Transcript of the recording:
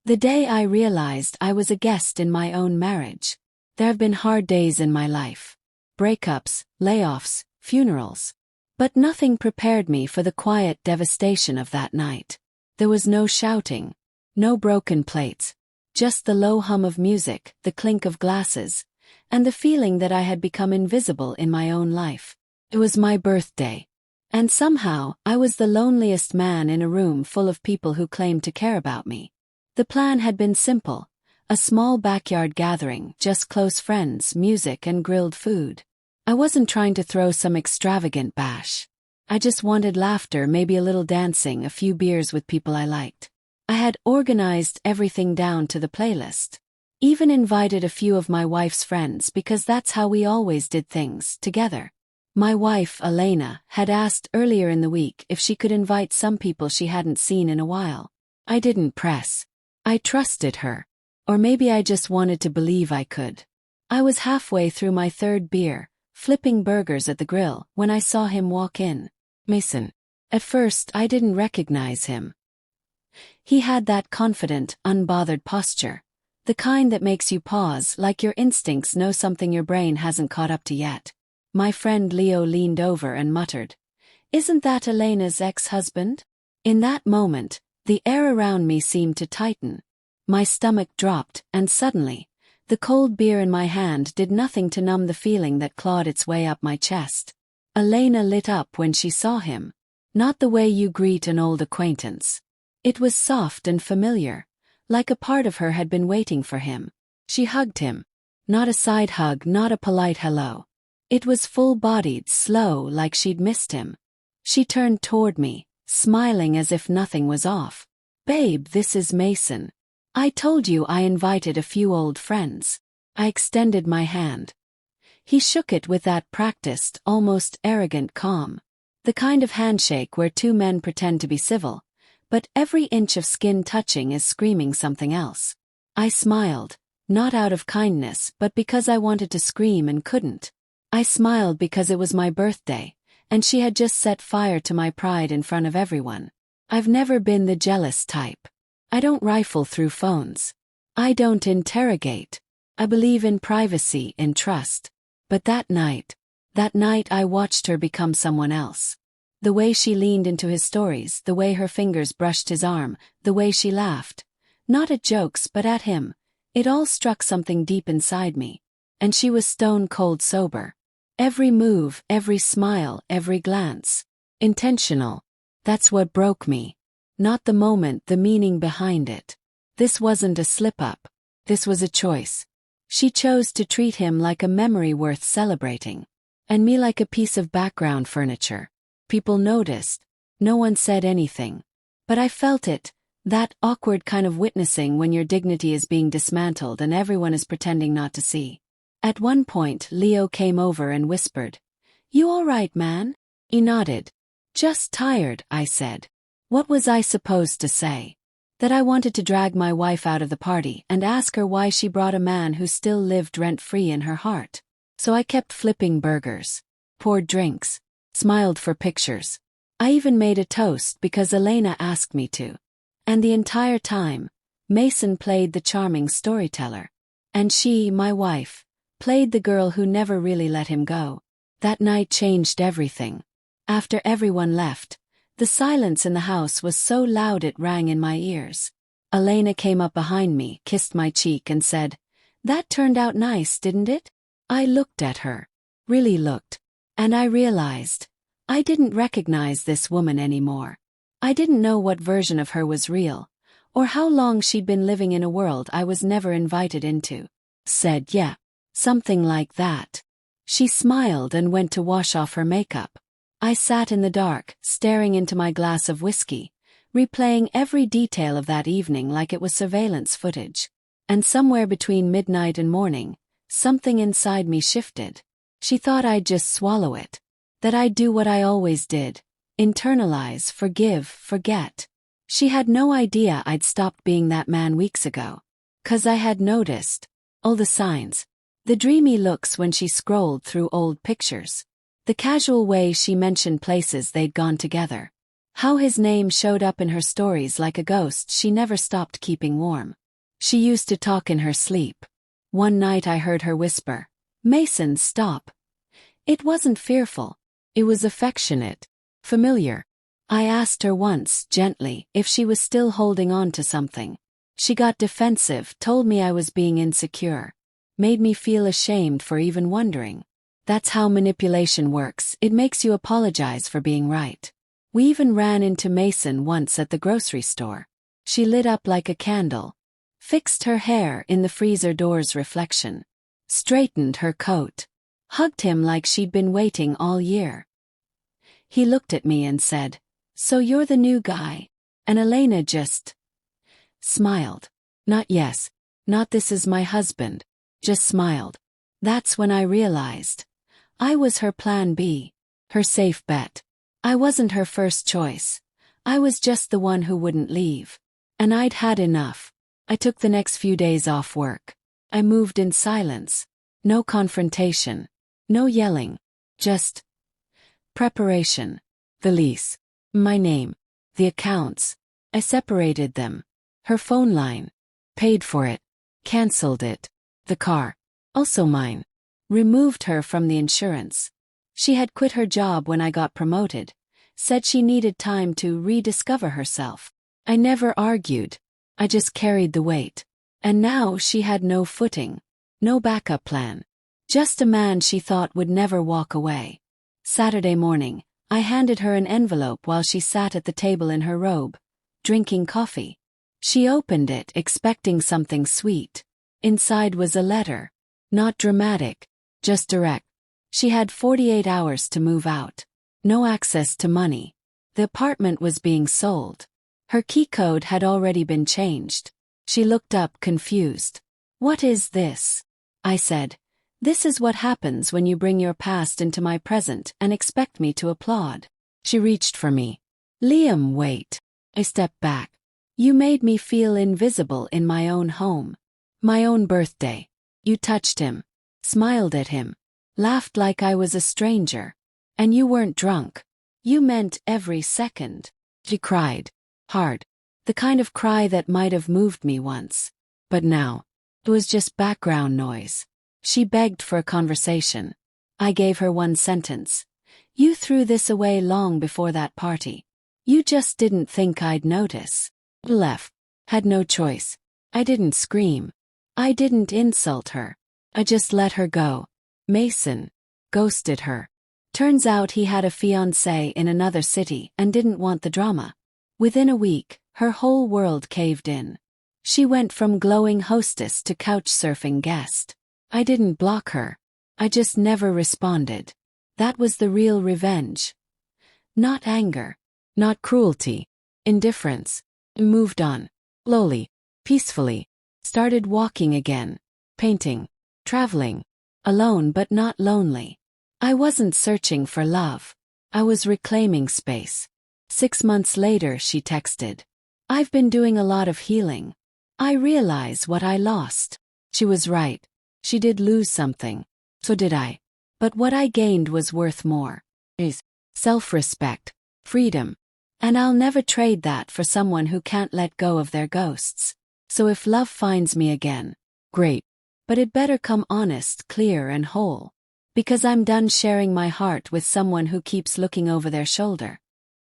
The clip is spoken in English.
The day I realized I was a guest in my own marriage. There have been hard days in my life. Breakups, layoffs, funerals. But nothing prepared me for the quiet devastation of that night. There was no shouting, no broken plates, just the low hum of music, the clink of glasses, and the feeling that I had become invisible in my own life. It was my birthday. And somehow, I was the loneliest man in a room full of people who claimed to care about me. The plan had been simple. A small backyard gathering, just close friends, music and grilled food. I wasn't trying to throw some extravagant bash. I just wanted laughter, maybe a little dancing, a few beers with people I liked. I had organized everything down to the playlist. Even invited a few of my wife's friends because that's how we always did things, together. My wife, Elena, had asked earlier in the week if she could invite some people she hadn't seen in a while. I didn't press. I trusted her. Or maybe I just wanted to believe I could. I was halfway through my third beer, flipping burgers at the grill, when I saw him walk in. Mason. At first, I didn't recognize him. He had that confident, unbothered posture. The kind that makes you pause, like your instincts know something your brain hasn't caught up to yet. My friend Leo leaned over and muttered, "Isn't that Elena's ex-husband?" In that moment, the air around me seemed to tighten. My stomach dropped, and suddenly, the cold beer in my hand did nothing to numb the feeling that clawed its way up my chest. Elena lit up when she saw him. Not the way you greet an old acquaintance. It was soft and familiar, like a part of her had been waiting for him. She hugged him. Not a side hug, not a polite hello. It was full-bodied, slow, like she'd missed him. She turned toward me, smiling as if nothing was off. "Babe, this is Mason. I told you I invited a few old friends." I extended my hand. He shook it with that practiced, almost arrogant calm. The kind of handshake where two men pretend to be civil, but every inch of skin touching is screaming something else. I smiled, not out of kindness but because I wanted to scream and couldn't. I smiled because it was my birthday, and she had just set fire to my pride in front of everyone. I've never been the jealous type. I don't rifle through phones. I don't interrogate. I believe in privacy, in trust. But that night I watched her become someone else. The way she leaned into his stories, the way her fingers brushed his arm, the way she laughed. Not at jokes but at him. It all struck something deep inside me. And she was stone cold sober. Every move, every smile, every glance. Intentional. That's what broke me. Not the moment, the meaning behind it. This wasn't a slip-up. This was a choice. She chose to treat him like a memory worth celebrating. And me like a piece of background furniture. People noticed. No one said anything. But I felt it. That awkward kind of witnessing when your dignity is being dismantled and everyone is pretending not to see. At one point, Leo came over and whispered, "You all right, man?" He nodded. "Just tired," I said. What was I supposed to say? That I wanted to drag my wife out of the party and ask her why she brought a man who still lived rent-free in her heart. So I kept flipping burgers, poured drinks, smiled for pictures. I even made a toast because Elena asked me to. And the entire time, Mason played the charming storyteller. And she, my wife, played the girl who never really let him go. That night changed everything. After everyone left, the silence in the house was so loud it rang in my ears. Elena came up behind me, kissed my cheek and said, "That turned out nice, didn't it?" I looked at her. Really looked. And I realized, I didn't recognize this woman anymore. I didn't know what version of her was real, or how long she'd been living in a world I was never invited into. Said, "Yeah. Something like that." She smiled and went to wash off her makeup. I sat in the dark, staring into my glass of whiskey, replaying every detail of that evening like it was surveillance footage. And somewhere between midnight and morning, something inside me shifted. She thought I'd just swallow it. That I'd do what I always did. Internalize, forgive, forget. She had no idea I'd stopped being that man weeks ago. 'Cause I had noticed. All the signs. The dreamy looks when she scrolled through old pictures. The casual way she mentioned places they'd gone together. How his name showed up in her stories like a ghost she never stopped keeping warm. She used to talk in her sleep. One night I heard her whisper, "Mason, stop." It wasn't fearful. It was affectionate. Familiar. I asked her once, gently, if she was still holding on to something. She got defensive, told me I was being insecure. Made me feel ashamed for even wondering. That's how manipulation works. It makes you apologize for being right. We even ran into Mason once at the grocery store. She lit up like a candle. Fixed her hair in the freezer door's reflection. Straightened her coat. Hugged him like she'd been waiting all year. He looked at me and said, "So you're the new guy?" And Elena just smiled. Not yes, not this is my husband. Just smiled. That's when I realized. I was her plan B. Her safe bet. I wasn't her first choice. I was just the one who wouldn't leave. And I'd had enough. I took the next few days off work. I moved in silence. No confrontation. No yelling. Just preparation. The lease. My name. The accounts. I separated them. Her phone line. Paid for it. Cancelled it. The car. Also mine. Removed her from the insurance. She had quit her job when I got promoted. Said she needed time to rediscover herself. I never argued. I just carried the weight. And now she had no footing. No backup plan. Just a man she thought would never walk away. Saturday morning, I handed her an envelope while she sat at the table in her robe, drinking coffee. She opened it expecting something sweet. Inside was a letter. Not dramatic, just direct. She had 48 hours to move out. No access to money. The apartment was being sold. Her key code had already been changed. She looked up confused. "What is this?" I said. "This is what happens when you bring your past into my present and expect me to applaud." She reached for me. "Liam, wait." I stepped back. "You made me feel invisible in my own home. My own birthday. You touched him. Smiled at him. Laughed like I was a stranger. And you weren't drunk. You meant every second." She cried. Hard. The kind of cry that might have moved me once. But now, it was just background noise. She begged for a conversation. I gave her one sentence. "You threw this away long before that party. You just didn't think I'd notice." Left. Had no choice. I didn't scream. I didn't insult her. I just let her go. Mason ghosted her. Turns out he had a fiancé in another city and didn't want the drama. Within a week, her whole world caved in. She went from glowing hostess to couch-surfing guest. I didn't block her. I just never responded. That was the real revenge. Not anger. Not cruelty. Indifference. Moved on. Slowly. Peacefully. Started walking again. Painting. Traveling. Alone but not lonely. I wasn't searching for love. I was reclaiming space. 6 months later she texted. "I've been doing a lot of healing. I realize what I lost." She was right. She did lose something. So did I. But what I gained was worth more. Is self-respect. Freedom. And I'll never trade that for someone who can't let go of their ghosts. So if love finds me again, great. But it better come honest, clear and whole. Because I'm done sharing my heart with someone who keeps looking over their shoulder.